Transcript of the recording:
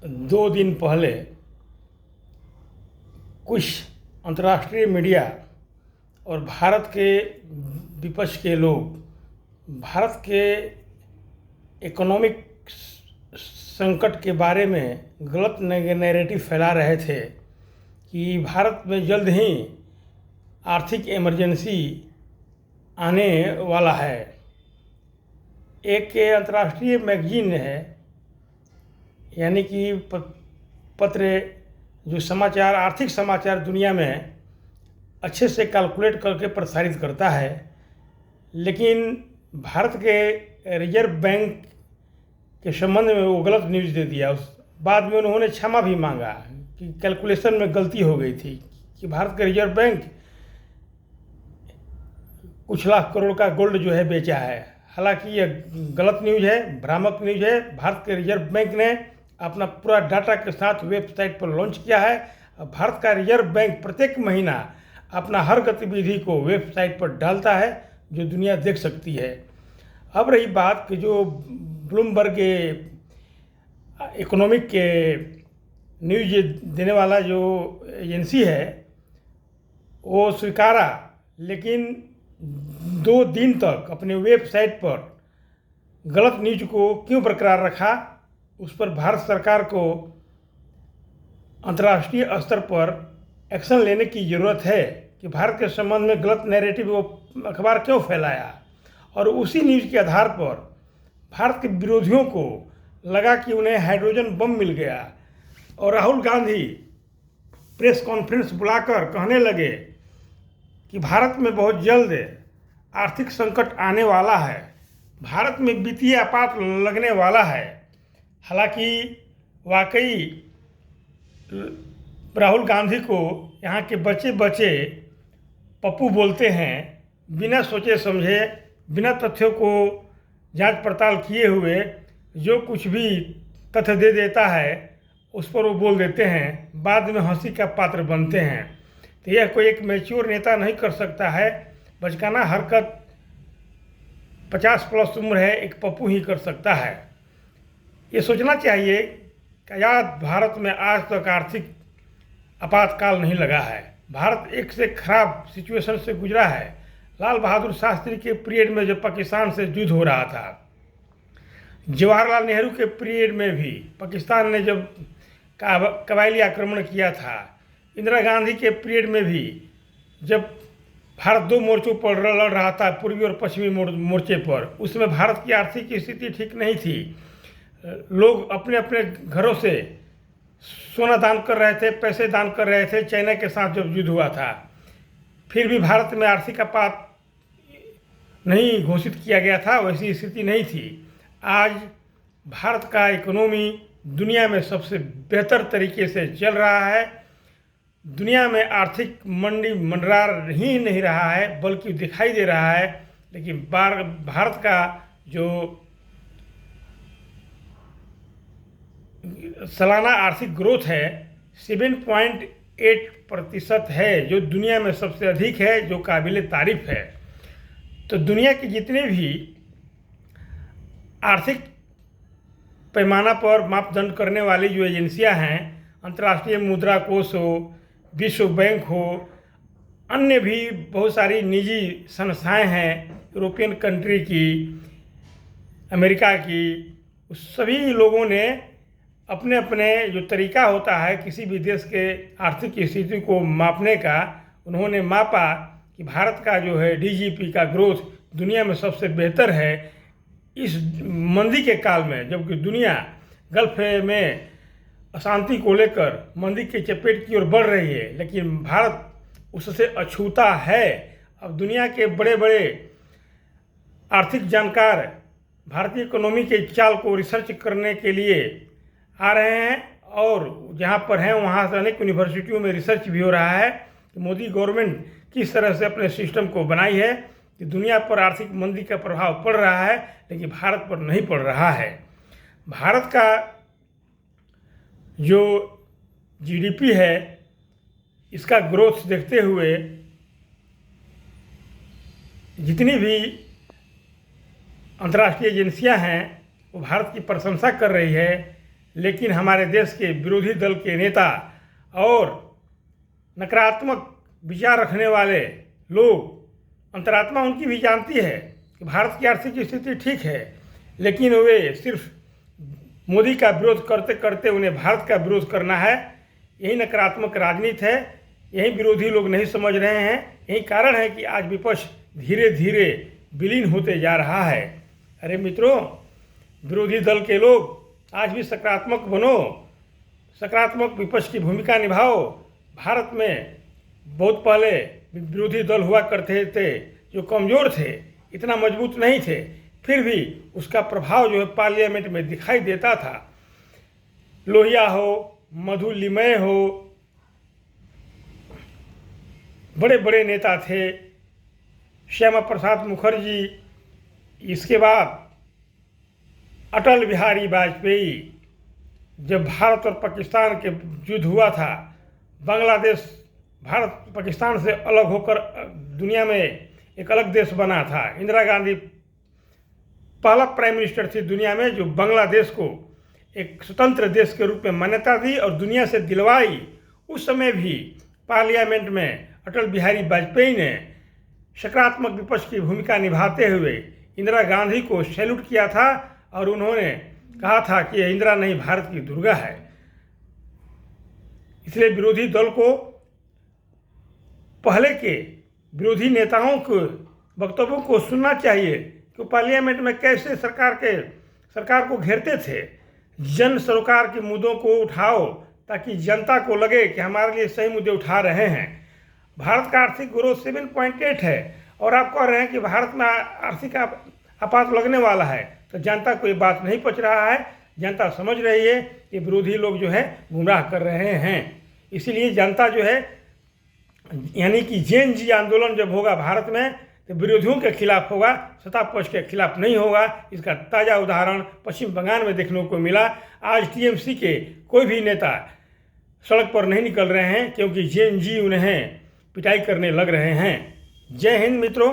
2 दिन पहले कुछ अंतर्राष्ट्रीय मीडिया और भारत के विपक्ष के लोग भारत के इकोनॉमिक संकट के बारे में गलत नैरेटिव फैला रहे थे कि भारत में जल्द ही आर्थिक इमरजेंसी आने वाला है। एक अंतर्राष्ट्रीय मैगजीन है, यानी कि पत्र जो समाचार, आर्थिक समाचार दुनिया में अच्छे से कैलकुलेट करके प्रसारित करता है, लेकिन भारत के रिजर्व बैंक के संबंध में वो गलत न्यूज़ दे दिया। उस बाद में उन्होंने क्षमा भी मांगा कि कैलकुलेशन में गलती हो गई थी, कि भारत के रिजर्व बैंक कुछ लाख करोड़ का गोल्ड जो है बेचा है। हालांकि यह गलत न्यूज़ है, भ्रामक न्यूज़ है। भारत के रिजर्व बैंक ने अपना पूरा डाटा के साथ वेबसाइट पर लॉन्च किया है। भारत का रिजर्व बैंक प्रत्येक महीना अपना हर गतिविधि को वेबसाइट पर डालता है, जो दुनिया देख सकती है। अब रही बात कि जो ब्लूमबर्ग के इकोनॉमिक के न्यूज़ देने वाला जो एजेंसी है, वो स्वीकारा, लेकिन 2 दिन तक अपने वेबसाइट पर गलत न्यूज़ को क्यों बरकरार रखा, उस पर भारत सरकार को अंतर्राष्ट्रीय स्तर पर एक्शन लेने की ज़रूरत है कि भारत के संबंध में गलत नैरेटिव वो अखबार क्यों फैलाया। और उसी न्यूज़ के आधार पर भारत के विरोधियों को लगा कि उन्हें हाइड्रोजन बम मिल गया, और राहुल गांधी प्रेस कॉन्फ्रेंस बुलाकर कहने लगे कि भारत में बहुत जल्द आर्थिक संकट आने वाला है, भारत में वित्तीय आपात लगने वाला है। हालांकि वाकई राहुल गांधी को यहाँ के बच्चे पप्पू बोलते हैं। बिना सोचे समझे, बिना तथ्यों को जांच पड़ताल किए हुए जो कुछ भी तथ्य दे देता है उस पर वो बोल देते हैं, बाद में हंसी का पात्र बनते हैं। तो यह कोई एक मैच्योर नेता नहीं कर सकता है। बचकाना हरकत 50+ उम्र है एक पप्पू ही कर सकता है। ये सोचना चाहिए कि याद भारत में आज तक आर्थिक आपातकाल नहीं लगा है। भारत एक से खराब सिचुएशन से गुजरा है। लाल बहादुर शास्त्री के पीरियड में जब पाकिस्तान से युद्ध हो रहा था, जवाहरलाल नेहरू के पीरियड में भी पाकिस्तान ने जब कबायली आक्रमण किया था, इंदिरा गांधी के पीरियड में भी जब भारत 2 मोर्चों पर लड़ रहा था, पूर्वी और पश्चिमी मोर्चे पर, उसमें भारत की आर्थिक स्थिति ठीक नहीं थी। लोग अपने अपने घरों से सोना दान कर रहे थे, पैसे दान कर रहे थे। चाइना के साथ जब युद्ध हुआ था, फिर भी भारत में आर्थिक आपात नहीं घोषित किया गया था, वैसी स्थिति नहीं थी। आज भारत का इकोनॉमी दुनिया में सबसे बेहतर तरीके से चल रहा है। दुनिया में आर्थिक मंडी मंडरा ही नहीं रहा है, बल्कि दिखाई दे रहा है। लेकिन भारत का जो सालाना आर्थिक ग्रोथ है 7.8% है, जो दुनिया में सबसे अधिक है, जो काबिल तारीफ है। तो दुनिया की जितने भी आर्थिक पैमाना पर मापदंड करने वाली जो एजेंसियां हैं, अंतर्राष्ट्रीय मुद्रा कोष हो, विश्व बैंक हो, अन्य भी बहुत सारी निजी संस्थाएं हैं, यूरोपियन कंट्री की, अमेरिका की, उस सभी लोगों ने अपने अपने जो तरीका होता है किसी भी देश के आर्थिक स्थिति को मापने का, उन्होंने मापा कि भारत का जो है डीजीपी का ग्रोथ दुनिया में सबसे बेहतर है। इस मंदी के काल में, जबकि दुनिया गल्फ में अशांति को लेकर मंदी के चपेट की ओर बढ़ रही है, लेकिन भारत उससे अछूता है। अब दुनिया के बड़े बड़े आर्थिक जानकार भारतीय इकोनॉमी के चाल को रिसर्च करने के लिए आ रहे हैं, और जहाँ पर हैं वहाँ से अनेक यूनिवर्सिटियों में रिसर्च भी हो रहा है कि मोदी गवर्नमेंट किस तरह से अपने सिस्टम को बनाई है कि दुनिया पर आर्थिक मंदी का प्रभाव पड़ रहा है, लेकिन भारत पर नहीं पड़ रहा है। भारत का जो जीडीपी है, इसका ग्रोथ देखते हुए जितनी भी अंतर्राष्ट्रीय एजेंसियां हैं वो भारत की प्रशंसा कर रही है। लेकिन हमारे देश के विरोधी दल के नेता और नकारात्मक विचार रखने वाले लोग, अंतरात्मा उनकी भी जानती है कि भारत की आर्थिक स्थिति ठीक है, लेकिन वे सिर्फ मोदी का विरोध करते करते उन्हें भारत का विरोध करना है। यही नकारात्मक राजनीति है, यही विरोधी लोग नहीं समझ रहे हैं। यही कारण है कि आज विपक्ष धीरे धीरे विलीन होते जा रहा है। अरे मित्रों, विरोधी दल के लोग आज भी सकारात्मक बनो, सकारात्मक विपक्ष की भूमिका निभाओ। भारत में बहुत पहले विरोधी दल हुआ करते थे जो कमज़ोर थे, इतना मजबूत नहीं थे, फिर भी उसका प्रभाव जो है पार्लियामेंट में दिखाई देता था। लोहिया हो, मधुलिमय हो, बड़े बड़े नेता थे, श्यामा प्रसाद मुखर्जी, इसके बाद अटल बिहारी वाजपेयी। जब भारत और पाकिस्तान के युद्ध हुआ था, बांग्लादेश भारत पाकिस्तान से अलग होकर दुनिया में एक अलग देश बना था। इंदिरा गांधी पहला प्राइम मिनिस्टर थी दुनिया में जो बांग्लादेश को एक स्वतंत्र देश के रूप में मान्यता दी और दुनिया से दिलवाई। उस समय भी पार्लियामेंट में अटल बिहारी वाजपेयी ने सकारात्मक विपक्ष की भूमिका निभाते हुए इंदिरा गांधी को सैल्यूट किया था और उन्होंने कहा था कि यह इंदिरा नहीं भारत की दुर्गा है। इसलिए विरोधी दल को पहले के विरोधी नेताओं के वक्तव्यों को सुनना चाहिए कि पार्लियामेंट में कैसे सरकार को घेरते थे। जन सरोकार के मुद्दों को उठाओ ताकि जनता को लगे कि हमारे लिए सही मुद्दे उठा रहे हैं। भारत का आर्थिक ग्रोथ 7.8 है और आप कह रहे हैं कि भारत में आर्थिक आपात लगने वाला है, तो जनता को ये बात नहीं पच रहा है। जनता समझ रही है कि विरोधी लोग जो है गुमराह कर रहे हैं। इसीलिए जनता जो है, यानी कि जेन जी आंदोलन जब होगा भारत में तो विरोधियों के खिलाफ होगा, सत्ता पक्ष के खिलाफ नहीं होगा। इसका ताज़ा उदाहरण पश्चिम बंगाल में देखने को मिला। आज टीएमसी के कोई भी नेता सड़क पर नहीं निकल रहे हैं क्योंकि जेन जी उन्हें पिटाई करने लग रहे हैं। जय हिंद मित्रों।